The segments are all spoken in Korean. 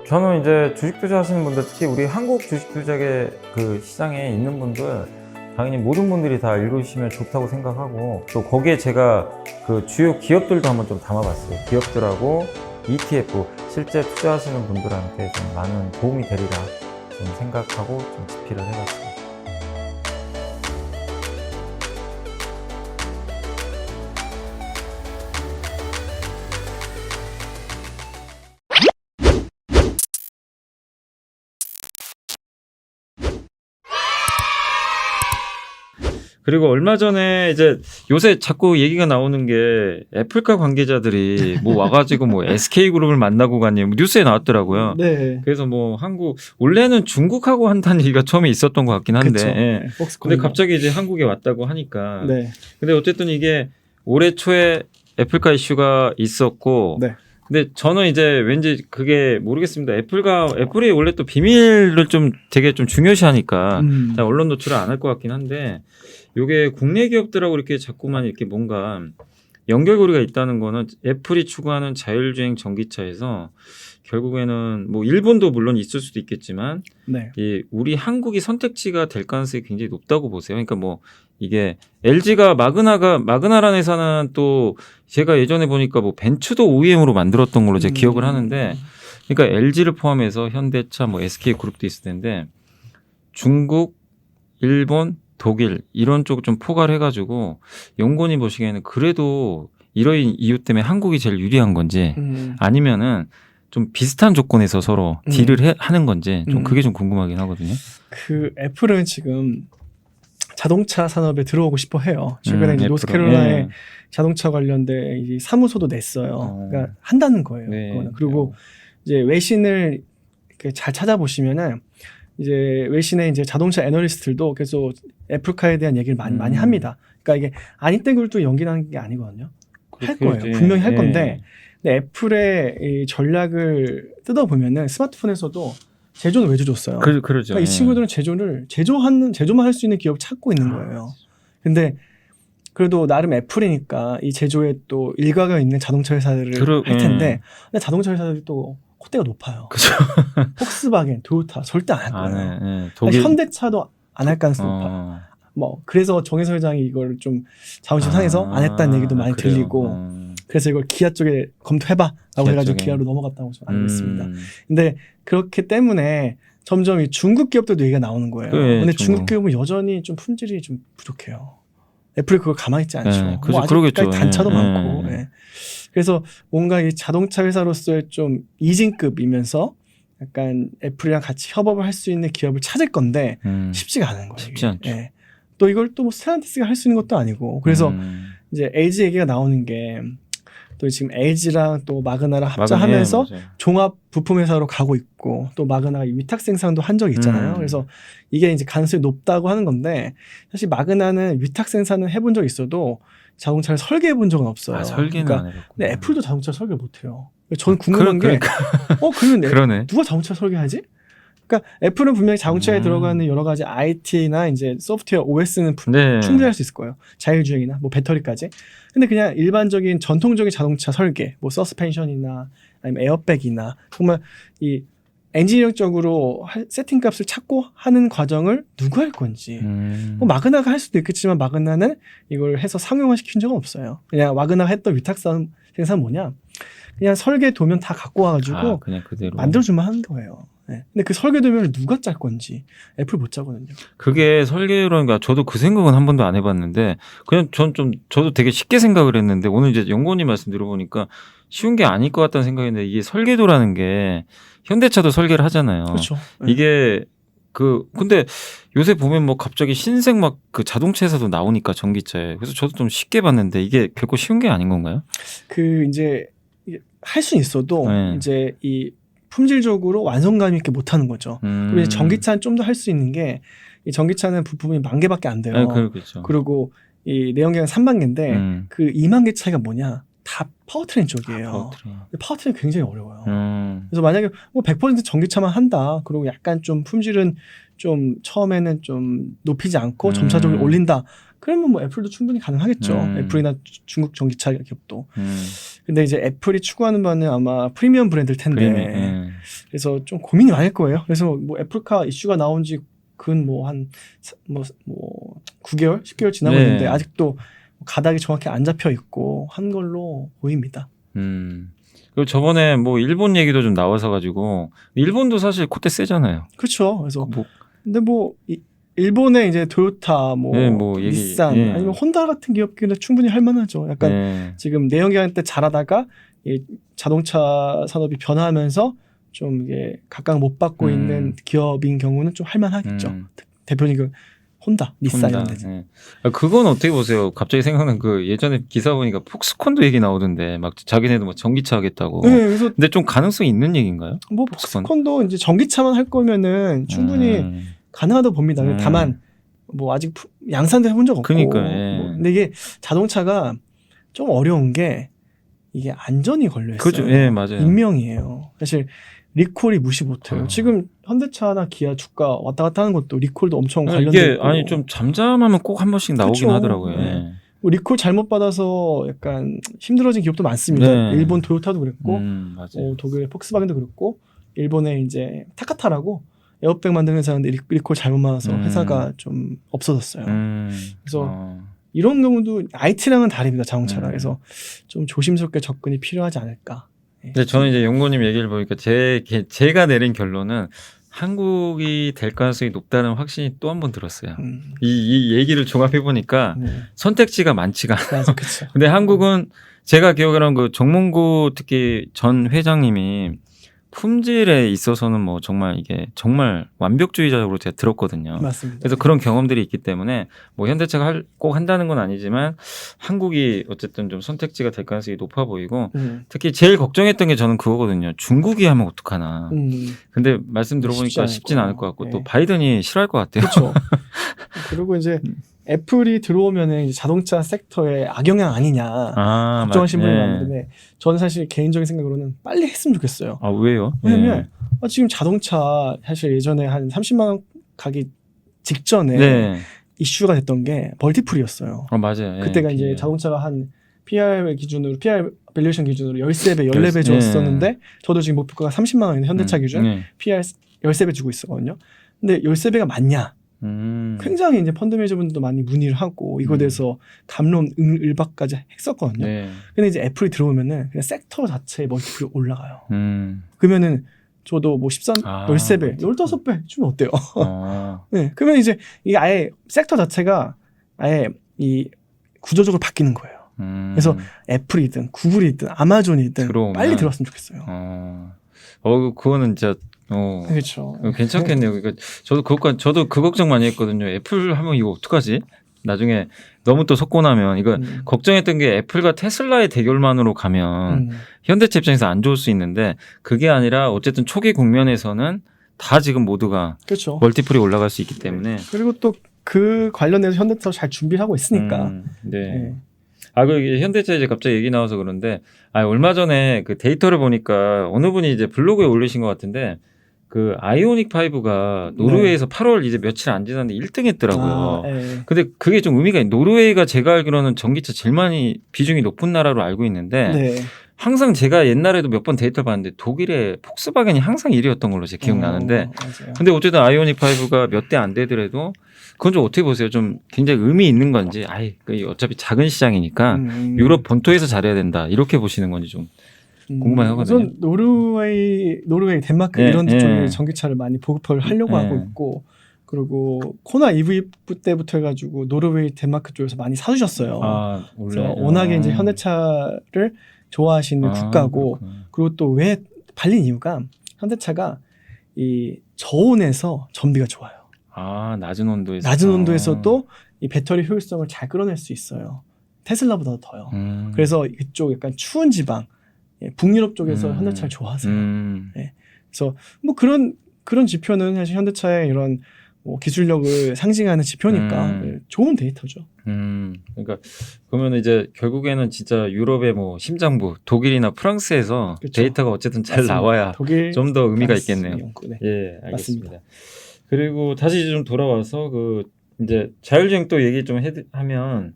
저는 이제 주식 투자하시는 분들, 특히 우리 한국 주식 투자계 그 시장에 있는 분들, 당연히 모든 분들이 다 읽으시면 좋다고 생각하고, 또 거기에 제가 그 주요 기업들도 한번 좀 담아봤어요. 기업들하고 ETF, 실제 투자하시는 분들한테 좀 많은 도움이 되리라 좀 생각하고 좀 집필을 해봤습니다. 그리고 얼마 전에 이제 요새 자꾸 얘기가 나오는 게 애플카 관계자들이 뭐 와가지고 뭐 SK그룹을 만나고 갔니 뭐 뉴스에 나왔더라고요. 네. 그래서 뭐 한국 원래는 중국하고 한다는 얘기가 처음에 있었던 것 같긴 한데, 그쵸. 예. 폭스콘이. 근데 갑자기 이제 한국에 왔다고 하니까. 네. 근데 어쨌든 이게 올해 초에 애플카 이슈가 있었고. 네. 근데 저는 이제 왠지 그게 모르겠습니다. 애플이 원래 또 비밀을 좀 되게 좀 중요시하니까 잘 언론 노출을 안 할 것 같긴 한데, 요게 국내 기업들하고 이렇게 자꾸만 이렇게 뭔가 연결고리가 있다는 거는 애플이 추구하는 자율주행 전기차에서 결국에는 뭐 일본도 물론 있을 수도 있겠지만, 네. 이 우리 한국이 선택지가 될 가능성이 굉장히 높다고 보세요. 그러니까 뭐 이게 LG가 마그나라는 회사는 또 제가 예전에 보니까 뭐 벤츠도 OEM으로 만들었던 걸로 제가 기억을 하는데, 그러니까 LG를 포함해서 현대차, 뭐 SK 그룹도 있을 텐데 중국, 일본, 독일 이런 쪽을 좀 포괄 해가지고 연구원이 보시기에는 그래도 이러한 이유 때문에 한국이 제일 유리한 건지 아니면은 좀 비슷한 조건에서 서로 딜을 하는 건지 좀 그게 좀 궁금하긴 하거든요. 그 애플은 지금 자동차 산업에 들어오고 싶어 해요. 최근에 이제 노스캐롤라이나에 자동차 관련된 이 사무소도 냈어요. 그러니까 한다는 거예요. 네. 그리고 이제 외신을 이렇게 잘 찾아보시면은 이제 외신의 이제 자동차 애널리스트들도 계속 애플카에 대한 얘기를 많이 합니다. 그러니까 이게 아닌 걸 또 연기하는 게 아니거든요. 할 거예요. 분명히 할 건데, 근데 애플의 이 전략을 뜯어보면은 스마트폰에서도 제조는 왜 줘줬어요? 그러죠. 그러니까 이 친구들은 제조만 할 수 있는 기업을 찾고 있는 거예요. 근데 그래도 나름 애플이니까 이 제조에 또 일가가 있는 자동차 회사들을 할 텐데, 근데 자동차 회사들이 또 콧대가 높아요. 그죠. 폭스바겐, 토요타 절대 안 할 거예요. 네. 독일... 현대차도 안 할 가능성이 높아요. 뭐 그래서 정혜서 회장이 이걸 좀 자존심 상해서 안 했다는 얘기도 많이 들리고, 그래서 이걸 기아 쪽에 검토해봐라고 해가지고 기아로 넘어갔다고 좀 알고 있습니다. 근데 그렇기 때문에 점점 이 중국 기업들도 얘기가 나오는 거예요. 근데 중국 기업은 여전히 좀 품질이 좀 부족해요. 애플이 그걸 가만히 있지 않죠. 뭐 아직까지 단차도 많고. 그래서 뭔가 이 자동차 회사로서의 좀 이진급이면서 약간 애플이랑 같이 협업을 할 수 있는 기업을 찾을 건데 쉽지가 않은 거예요. 쉽지 않죠. 또 이걸 또 뭐 스텔란티스가 할 수 있는 것도 아니고, 그래서 이제 LG 얘기가 나오는 게 또 지금 LG랑 또 마그나랑 합작하면서 종합 부품 회사로 가고 있고, 또 마그나가 위탁 생산도 한 적이 있잖아요. 그래서 이게 이제 가능성이 높다고 하는 건데, 사실 마그나는 위탁 생산은 해본 적이 있어도 자동차를 설계해 본 적은 없어요. 설계는 그러니까, 안 해봤구나. 근데 애플도 자동차 설계 못 해요. 저는 궁금한 게 그러면 누가 자동차 설계하지? 그러니까 애플은 분명히 자동차에 들어가는 여러 가지 IT나 이제 소프트웨어 OS는 충분히 할 수 있을 거예요. 자율주행이나 뭐 배터리까지. 근데 그냥 일반적인 전통적인 자동차 설계, 뭐 서스펜션이나 아니면 에어백이나 정말 이 엔지니어적으로 세팅 값을 찾고 하는 과정을 누가 할 건지. 뭐 마그나가 할 수도 있겠지만 마그나는 이걸 해서 상용화 시킨 적은 없어요. 그냥 마그나가 했던 위탁 생산 뭐냐? 그냥 설계 도면 다 갖고 와가지고 그냥 그대로 만들어주면 하는 거예요. 근데 그 설계 도면을 누가 짤 건지 애플 못 짜거든요. 그게 설계라는가, 저도 그 생각은 한 번도 안 해봤는데, 그냥 저도 되게 쉽게 생각을 했는데, 오늘 이제 연구원님 말씀 들어보니까 쉬운 게 아닐 것 같다는 생각인데, 이게 설계도라는 게 현대차도 설계를 하잖아요. 그렇죠. 이게 근데 요새 보면 뭐 갑자기 신생 막 그 자동차 회사도 나오니까 전기차에. 그래서 저도 좀 쉽게 봤는데 이게 결코 쉬운 게 아닌 건가요? 이제 할 수 있어도 이제 이 품질적으로 완성감 있게 못 하는 거죠. 그리고 이제 전기차는 좀 더 할 수 있는 게, 이 전기차는 부품이 10,000개밖에 안 돼요. 그렇겠죠. 그리고 이 내연기관 30,000개인데 그 20,000개 차이가 뭐냐? 다 파워트레인 쪽이에요. 파워트레인 굉장히 어려워요. 그래서 만약에 뭐 100% 전기차만 한다, 그리고 약간 좀 품질은 좀 처음에는 좀 높이지 않고 점차적으로 올린다, 그러면 뭐 애플도 충분히 가능하겠죠. 애플이나 중국 전기차 기업도. 근데 이제 애플이 추구하는 바는 아마 프리미엄 브랜드일 텐데 그래서 좀 고민이 많을 거예요. 그래서 뭐 애플카 이슈가 나온 지 근 뭐 한 9개월, 10개월 지나고 있는데 아직도 가닥이 정확히 안 잡혀 있고 한 걸로 보입니다. 그리고 저번에 뭐 일본 얘기도 좀 나와서 가지고 일본도 사실 콧대 세잖아요. 그렇죠. 그래서 근데 뭐 일본의 이제 토요타, 닛산 아니면 혼다 같은 기업들은 충분히 할 만하죠. 약간 지금 내연기관 때 잘하다가 이 자동차 산업이 변화하면서 좀 이게 각각 못 받고 있는 기업인 경우는 좀 할 만하겠죠. 대표님 그 혼다, 닛산 이런 데지. 그건 어떻게 보세요? 갑자기 생각난 그 예전에 기사 보니까 폭스콘도 얘기 나오던데 막 자기네도 뭐 전기차 하겠다고. 네, 그래서 근데 좀 가능성이 있는 얘기인가요? 뭐 폭스콘도 이제 전기차만 할 거면은 충분히 가능하다고 봅니다. 다만 뭐 아직 양산도 해본 적 없고. 그러니까. 근데 이게 자동차가 좀 어려운 게 이게 안전이 걸려 있어요. 그죠? 예, 맞아요. 인명이에요. 사실 리콜이 무시 못해요. 지금 현대차나 기아 주가 왔다 갔다 하는 것도 리콜도 엄청 관련돼 있고. 아니 좀 잠잠하면 꼭 한 번씩 나오긴 그쵸? 하더라고요. 네. 뭐 리콜 잘못 받아서 약간 힘들어진 기업도 많습니다. 일본 토요타도 그랬고, 독일의 폭스바겐도 그랬고, 일본의 이제 타카타라고 에어백 만드는 회사인데 리콜 잘못 받아서 회사가 좀 없어졌어요. 그래서 이런 경우도 IT랑은 다릅니다. 자동차랑. 그래서 좀 조심스럽게 접근이 필요하지 않을까. 근데 저는 이제 용고님 얘기를 보니까 제가 내린 결론은 한국이 될 가능성이 높다는 확신이 또 한 번 들었어요. 이 얘기를 종합해 보니까 선택지가 많지가 않아요. 맞아, 그렇죠. 근데 한국은 제가 기억하는 그 정몽구 특히 전 회장님이 품질에 있어서는 뭐 정말 이게 정말 완벽주의자적으로 제가 들었거든요. 맞습니다. 그래서 그런 경험들이 있기 때문에 뭐 현대차가 꼭 한다는 건 아니지만 한국이 어쨌든 좀 선택지가 될 가능성이 높아 보이고 특히 제일 걱정했던 게 저는 그거거든요. 중국이 하면 어떡하나. 근데 말씀 들어보니까 쉽진 않을 것 같고 또 바이든이 싫어할 것 같아요. 그렇죠. 그리고 이제 애플이 들어오면은 이제 자동차 섹터에 악영향 아니냐 걱정하시는 분이 많은데 저는 사실 개인적인 생각으로는 빨리 했으면 좋겠어요. 아 왜요? 왜냐면 지금 자동차 사실 예전에 한 30만 원 가기 직전에 이슈가 됐던 게 멀티풀이었어요. 맞아요. 그때가 이제 자동차가 한 PR 밸류에이션 기준으로 13배, 14배 줬었는데 저도 지금 목표가가 30만 원인데 현대차 기준 PR 13배 주고 있었거든요. 근데 13배가 맞냐? 굉장히 이제 펀드 매니저분들도 많이 문의를 하고 이거에 대해서 담론 을박까지 했었거든요. 근데 이제 애플이 들어오면은 그냥 섹터 자체의 멀티플이 올라가요. 그러면은 저도 뭐 13배, 15배 주면 어때요? 네, 그러면 이제 이게 아예 섹터 자체가 아예 이 구조적으로 바뀌는 거예요. 그래서 애플이든 구글이든 아마존이든 빨리 들어왔으면 좋겠어요. 그거는 진짜 그렇죠. 괜찮겠네요. 그러니까 저도 그 걱정 많이 했거든요. 애플 하면 이거 어떡하지? 나중에 너무 또 속고 나면 이거 걱정했던 게 애플과 테슬라의 대결만으로 가면 현대차 입장에서 안 좋을 수 있는데 그게 아니라 어쨌든 초기 국면에서는 다 지금 모두가 그렇죠. 멀티플이 올라갈 수 있기 때문에 그리고 또 그 관련해서 현대차도 잘 준비를 하고 있으니까. 그 현대차 이제 갑자기 얘기 나와서 그런데 얼마 전에 그 데이터를 보니까 어느 분이 이제 블로그에 올리신 것 같은데 그 아이오닉 5가 노르웨이에서 8월 이제 며칠 안 지났는데 1등 했더라고요. 근데 그게 좀 의미가 있는 노르웨이가 제가 알기로는 전기차 제일 많이 비중이 높은 나라로 알고 있는데 항상 제가 옛날에도 몇 번 데이터를 봤는데 독일의 폭스바겐이 항상 1위였던 걸로 제 기억나는데 근데 어쨌든 아이오닉 5가 몇 대 안 되더라도 그건 좀 어떻게 보세요? 좀 굉장히 의미 있는 건지 어차피 작은 시장이니까 유럽 본토에서 잘해야 된다 이렇게 보시는 건지 좀 궁금해 하거든요. 우선 노르웨이, 덴마크 이런 쪽에 전기차를 많이 보급을 하려고 하고 있고 그리고 코나 EV 때부터 해가지고 노르웨이, 덴마크 쪽에서 많이 사주셨어요. 그래서 워낙에 이제 현대차를 좋아하시는 국가고 그리고 또 왜 발린 이유가 현대차가 이 저온에서 전비가 좋아요. 낮은 온도에서. 낮은 온도에서도 이 배터리 효율성을 잘 끌어낼 수 있어요. 테슬라보다 더요. 그래서 이쪽 약간 추운 지방, 북유럽 쪽에서 현대차를 좋아하세요. 그래서 뭐 그런 지표는 사실 현대차의 이런 뭐 기술력을 상징하는 지표니까 좋은 데이터죠. 그러니까 그러면 이제 결국에는 진짜 유럽의 뭐 심장부 독일이나 프랑스에서 데이터가 어쨌든 잘 나와야 좀 더 의미가 있겠네요. 알겠습니다. 맞습니다. 그리고 다시 좀 돌아와서 그 이제 자율주행 또 얘기 좀 하면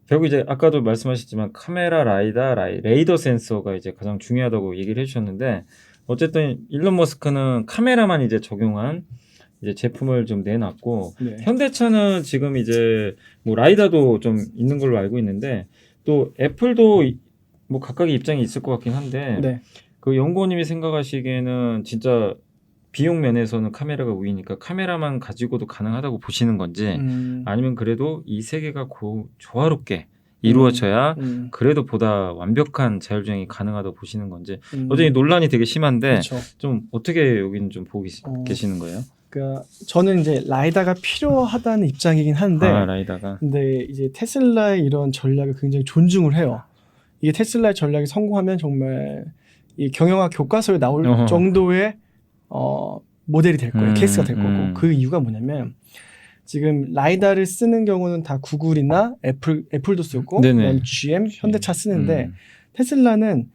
결국 이제 아까도 말씀하셨지만 카메라, 레이더 센서가 이제 가장 중요하다고 얘기를 해주셨는데 어쨌든 일론 머스크는 카메라만 이제 적용한 이제 제품을 좀 내놨고 네. 현대차는 지금 이제 뭐 라이다도 좀 있는 걸로 알고 있는데 또 애플도 뭐 각각의 입장이 있을 것 같긴 한데 네. 그 연구원님이 생각하시기에는 진짜 비용 면에서는 카메라가 우위니까 카메라만 가지고도 가능하다고 보시는 건지 아니면 그래도 이 세 개가 조화롭게 이루어져야 그래도 보다 완벽한 자율주행이 가능하다고 보시는 건지 어제 논란이 되게 심한데 그렇죠. 좀 어떻게 여기는 좀 보고 계시는 거예요? 그러니까 저는 이제 라이다가 필요하다는 입장이긴 한데 라이다가 근데 이제 테슬라의 이런 전략을 굉장히 존중을 해요. 이게 테슬라의 전략이 성공하면 정말 이 경영학 교과서에 나올 정도의 모델이 될 거예요. 케이스가 될 거고 그 이유가 뭐냐면 지금 라이다를 쓰는 경우는 다 구글이나 애플도 쓰고 그다음에 GM, 현대차 쓰는데 테슬라는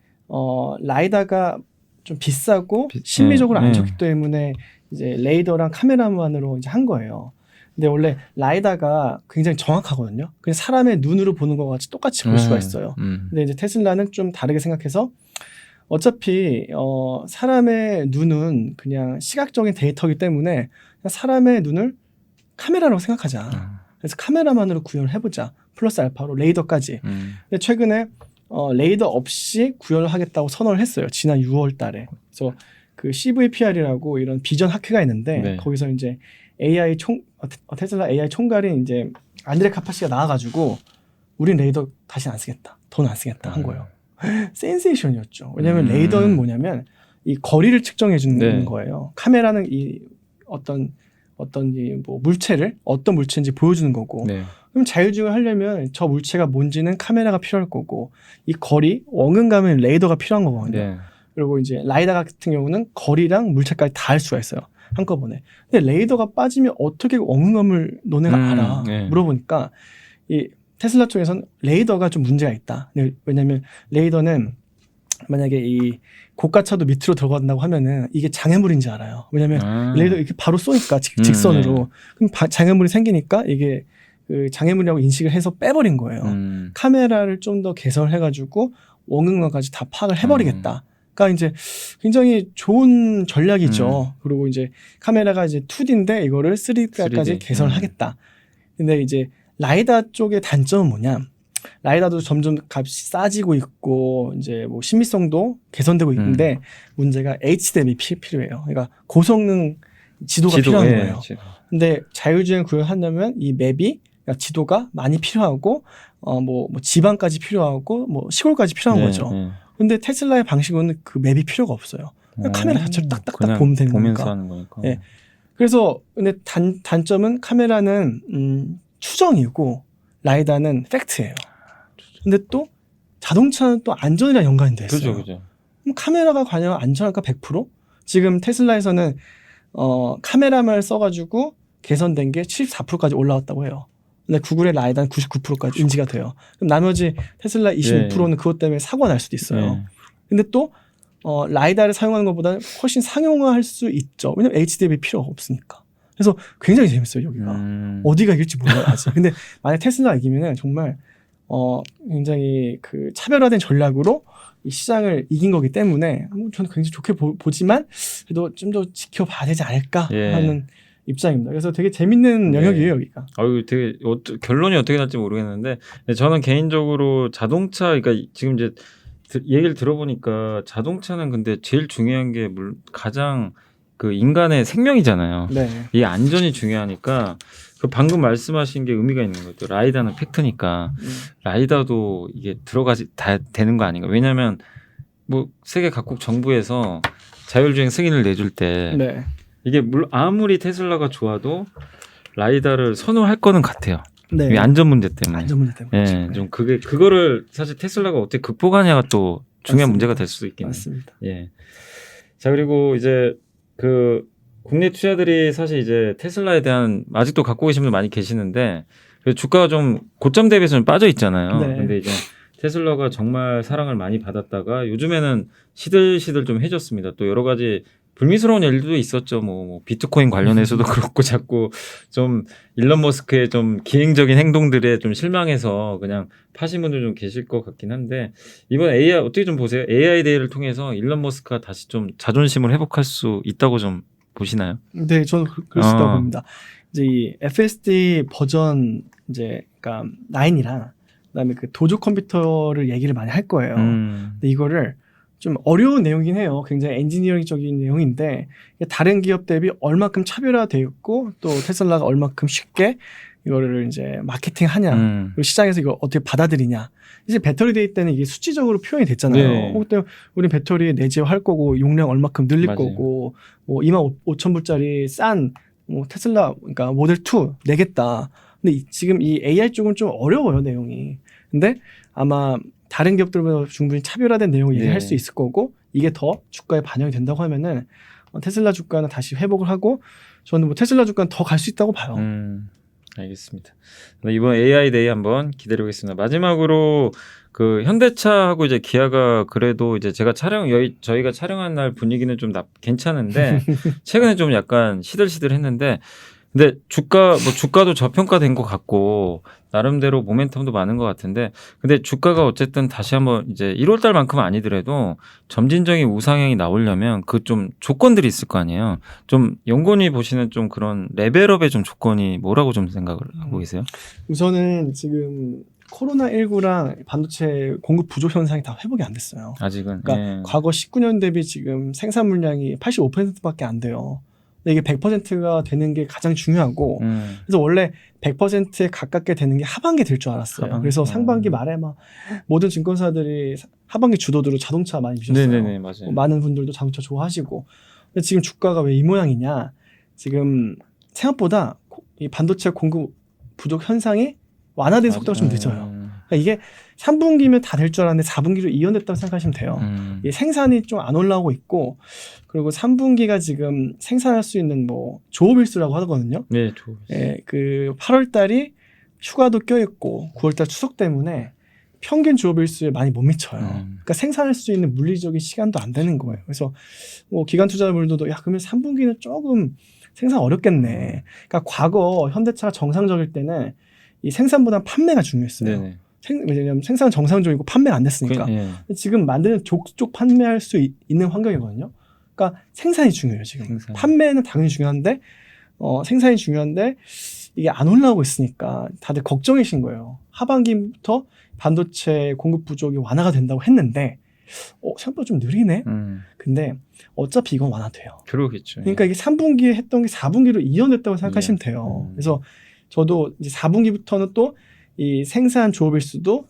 라이다가 좀 비싸고 심리적으로 안 좋기 때문에 이제 레이더랑 카메라만으로 이제 한 거예요. 근데 원래 라이다가 굉장히 정확하거든요. 그냥 사람의 눈으로 보는 것 같이 똑같이 볼 수가 있어요. 근데 이제 테슬라는 좀 다르게 생각해서 어차피 사람의 눈은 그냥 시각적인 데이터이기 때문에 그냥 사람의 눈을 카메라라고 생각하자. 그래서 카메라만으로 구현을 해보자. 플러스 알파로 레이더까지. 근데 최근에 레이더 없이 구현을 하겠다고 선언을 했어요. 지난 6월 달에. 그래서 그 CVPR이라고 이런 비전 학회가 있는데 거기서 이제 테슬라 AI 총괄인 이제 안드레 카파시가 나와가지고 우린 레이더 다시 안 쓰겠다. 돈 안 쓰겠다 한 거예요. 센세이션이었죠. 왜냐하면 레이더는 뭐냐면 이 거리를 측정해 주는 거예요. 카메라는 이 어떤 이 뭐 물체를 어떤 물체인지 보여주는 거고. 그럼 자율주행을 하려면 저 물체가 뭔지는 카메라가 필요할 거고 이 거리, 원근감은 레이더가 필요한 거거든요. 그리고 이제 라이다 같은 경우는 거리랑 물체까지 다 할 수가 있어요. 한꺼번에. 근데 레이더가 빠지면 어떻게 원근감을 너네가 알아? 물어보니까 이 테슬라 쪽에서는 레이더가 좀 문제가 있다. 왜냐하면 레이더는 만약에 이 고가차도 밑으로 들어간다고 하면은 이게 장애물인지 알아요. 왜냐하면 레이더 이렇게 바로 쏘니까 직선으로 그럼 장애물이 생기니까 이게 그 장애물이라고 인식을 해서 빼버린 거예요. 카메라를 좀 더 개선을 해가지고 원근감까지 다 파악을 해버리겠다. 그러니까 이제 굉장히 좋은 전략이죠. 그리고 이제 카메라가 이제 2D인데 이거를 3D까지 개선을 하겠다. 근데 이제 라이다 쪽의 단점은 뭐냐? 라이다도 점점 값이 싸지고 있고 이제 뭐 신미성도 개선되고 있는데 문제가 HDMI 필요해요. 그러니까 고성능 지도가 필요한 거예요. 근데 자율주행 구현하려면 이 맵이 그러니까 지도가 많이 필요하고 뭐 지방까지 필요하고 뭐 시골까지 필요한 거죠. 근데 테슬라의 방식은 그 맵이 필요가 없어요. 카메라 자체로 딱딱딱 보면 되는 거니까. 네. 그래서 근데 단점은 카메라는 추정이고 라이다는 팩트예요. 근데 또 자동차는 또 안전이랑 연관이 돼 있어요. 그죠. 그럼 카메라가 과연 안전할까 100%? 지금 테슬라에서는 카메라만 써가지고 개선된 게 74%까지 올라왔다고 해요. 근데 구글의 라이다는 99%까지 인지가 돼요. 그럼 나머지 테슬라 25%는 그것 때문에 사고가 날 수도 있어요. 근데 또 라이다를 사용하는 것보다 훨씬 상용화할 수 있죠. 왜냐면 HDMI 필요가 없으니까. 그래서 굉장히 재밌어요, 여기가. 어디가 이길지 몰라요, 아직. 근데 만약 테슬라 이기면은 정말 굉장히 그 차별화된 전략으로 이 시장을 이긴 거기 때문에 저는 굉장히 좋게 보지만 그래도 좀 더 지켜봐야 되지 않을까 하는 입장입니다. 그래서 되게 재밌는 영역이에요, 여기가. 되게 결론이 어떻게 날지 모르겠는데 저는 개인적으로 자동차, 그러니까 지금 이제 얘기를 들어보니까 자동차는 근데 제일 중요한 게 가장 그 인간의 생명이잖아요. 이 안전이 중요하니까 그 방금 말씀하신 게 의미가 있는 거예요. 라이다는 팩트니까 라이다도 이게 들어가지 다 되는 거 아닌가? 왜냐하면 뭐 세계 각국 정부에서 자율주행 승인을 내줄 때 이게 아무리 테슬라가 좋아도 라이다를 선호할 거는 같아요. 이 안전 문제 때문에. 좀 그거를 사실 테슬라가 어떻게 극복하냐가 또 중요한 문제가 될 수도 있겠네요. 맞습니다. 자, 그리고 이제 그 국내 투자들이 사실 이제 테슬라에 대한 아직도 갖고 계신 분들 많이 계시는데 주가가 좀 고점 대비해서 좀 빠져 있잖아요. 근데 이제 테슬라가 정말 사랑을 많이 받았다가 요즘에는 시들시들 좀 해졌습니다. 또 여러 가지 불미스러운 일도 있었죠. 뭐 비트코인 관련해서도 그렇고 자꾸 좀 일론 머스크의 좀 기행적인 행동들에 좀 실망해서 그냥 파신 분들 좀 계실 것 같긴 한데 이번 AI 어떻게 좀 보세요? AI 데이를 통해서 일론 머스크가 다시 좀 자존심을 회복할 수 있다고 좀 보시나요? 네, 저는 그럴 수 있다고 봅니다. 이제 이 FSD 버전 이제 그러니까 9이랑 그다음에 그 도조 컴퓨터를 얘기를 많이 할 거예요. 근데 이거를 좀 어려운 내용이긴 해요. 굉장히 엔지니어링적인 내용인데 다른 기업 대비 얼마큼 차별화되어 있고 또 테슬라가 얼마큼 쉽게 이거를 이제 마케팅하냐 그리고 시장에서 이걸 어떻게 받아들이냐. 이제 배터리 데이 때는 이게 수치적으로 표현이 됐잖아요. 네. 그때 우리 배터리 내재할 거고 용량 얼마큼 늘릴 맞아요. 거고 뭐 25,000불짜리 싼 뭐 테슬라 그러니까 모델 2 내겠다. 근데 지금 이 AI 쪽은 좀 어려워요 내용이. 근데 아마 다른 기업들보다 충분히 차별화된 내용을 얘기할 수 있을 거고 이게 더 주가에 반영이 된다고 하면은 테슬라 주가는 다시 회복을 하고 저는 뭐 테슬라 주가는 더 갈 수 있다고 봐요. 알겠습니다. 이번 AI 데이 한번 기다려보겠습니다. 마지막으로 그 현대차하고 이제 기아가 그래도 이제 제가 저희가 촬영한 날 분위기는 좀 괜찮은데 최근에 좀 약간 시들시들했는데 근데 주가도 저평가된 것 같고 나름대로 모멘텀도 많은 것 같은데 근데 주가가 어쨌든 다시 한번 이제 1월달만큼은 아니더라도 점진적인 우상향이 나오려면 그 좀 조건들이 있을 거 아니에요. 좀 연구원이 보시는 좀 그런 레벨업의 좀 조건이 뭐라고 좀 생각을 하고 계세요? 우선은 지금 코로나19랑 반도체 공급 부족 현상이 다 회복이 안 됐어요. 아직은. 그러니까 과거 19년 대비 지금 생산 물량이 85%밖에 안 돼요. 근데 이게 100%가 되는 게 가장 중요하고 그래서 원래 100%에 가깝게 되는 게 하반기 될 줄 알았어요. 그래서 상반기 말에 막 모든 증권사들이 하반기 주도주로 자동차 많이 미셨어요. 네네네, 맞아요. 많은 분들도 자동차 좋아하시고 근데 지금 주가가 왜 이 모양이냐 지금 생각보다 이 반도체 공급 부족 현상이 완화된 속도가 좀 늦어요. 그러니까 이게 3분기면 다 될 줄 알았는데 4분기로 이연됐다고 생각하시면 돼요. 이 생산이 좀 안 올라오고 있고 그리고 3분기가 지금 생산할 수 있는 뭐 조업일수라고 하거든요. 네, 조업. 예, 그 8월 달이 휴가도 껴있고 9월 달 추석 때문에 평균 조업일수에 많이 못 미쳐요. 그러니까 생산할 수 있는 물리적인 시간도 안 되는 거예요. 그래서 뭐 기관 투자자분들도 야 그러면 3분기는 조금 생산 어렵겠네. 그러니까 과거 현대차가 정상적일 때는 이 생산보다 판매가 중요했어요. 네네. 왜냐면 생산은 정상적이고 판매가 안 됐으니까. 지금 만드는 족족 판매할 수 있는 환경이거든요. 그러니까 생산이 중요해요 지금. 판매는 당연히 중요한데 생산이 중요한데 이게 안 올라오고 있으니까 다들 걱정이신 거예요. 하반기부터 반도체 공급 부족이 완화가 된다고 했는데 생각보다 좀 느리네. 근데 어차피 이건 완화돼요. 그러겠죠. 그러니까 이게 3분기에 했던 게 4분기로 이연됐다고 생각하시면 돼요. 그래서 저도 이제 4분기부터는 또 이 생산 조업일수도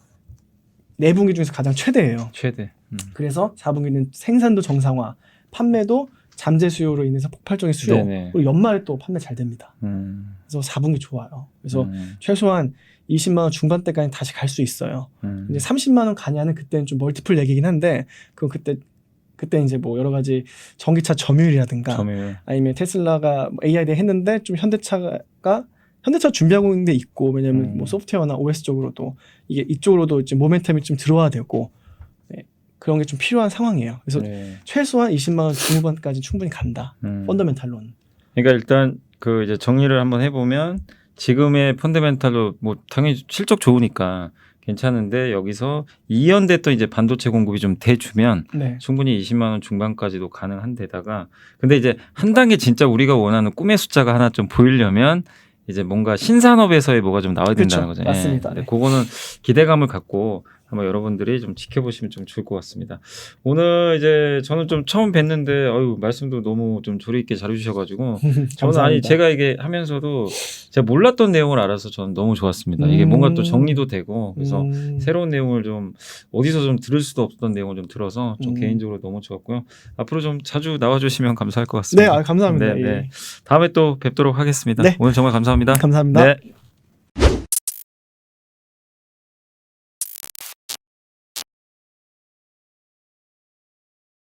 4분기 중에서 가장 최대예요. 최대. 그래서 4분기는 생산도 정상화, 판매도 잠재 수요로 인해서 폭발적인 수요. 네네. 그리고 연말에 또 판매 잘 됩니다. 그래서 4분기 좋아요. 그래서 최소한 20만 원 중반대까지 다시 갈 수 있어요. 이제 30만 원 가냐는 그때는 좀 멀티플 얘기긴 한데 그 그때 이제 뭐 여러 가지 전기차 점유율이라든가 아니면 테슬라가 AI 대 했는데 좀 현대차 준비하고 있는 데 있고 왜냐면 뭐 소프트웨어나 OS 쪽으로도 이게 이쪽으로도 이제 모멘텀이 좀 들어와야 되고 그런 게 좀 필요한 상황이에요. 그래서 최소한 20만 원 중후반까지 충분히 간다. 펀더멘탈론. 그러니까 일단 그 이제 정리를 한번 해보면 지금의 펀더멘탈로 뭐 당연히 실적 좋으니까 괜찮은데 여기서 이연됐던 이제 반도체 공급이 좀 돼주면 충분히 20만 원 중반까지도 가능한 데다가 근데 이제 한 단계 진짜 우리가 원하는 꿈의 숫자가 하나 좀 보이려면 이제 뭔가 신산업에서의 뭐가 좀 나와야 된다는 거죠. 맞습니다. 그거는 기대감을 갖고 한번 여러분들이 좀 지켜보시면 좀 좋을 것 같습니다. 오늘 이제 저는 좀 처음 뵀는데 말씀도 너무 좀 조리 있게 잘해주셔가지고 저는 제가 이게 하면서도 제가 몰랐던 내용을 알아서 저는 너무 좋았습니다. 이게 뭔가 또 정리도 되고 그래서 새로운 내용을 좀 어디서 좀 들을 수도 없었던 내용을 좀 들어서 좀 개인적으로 너무 좋았고요. 앞으로 좀 자주 나와주시면 감사할 것 같습니다. 네, 감사합니다. 네. 다음에 또 뵙도록 하겠습니다. 오늘 정말 감사합니다. 감사합니다. 네.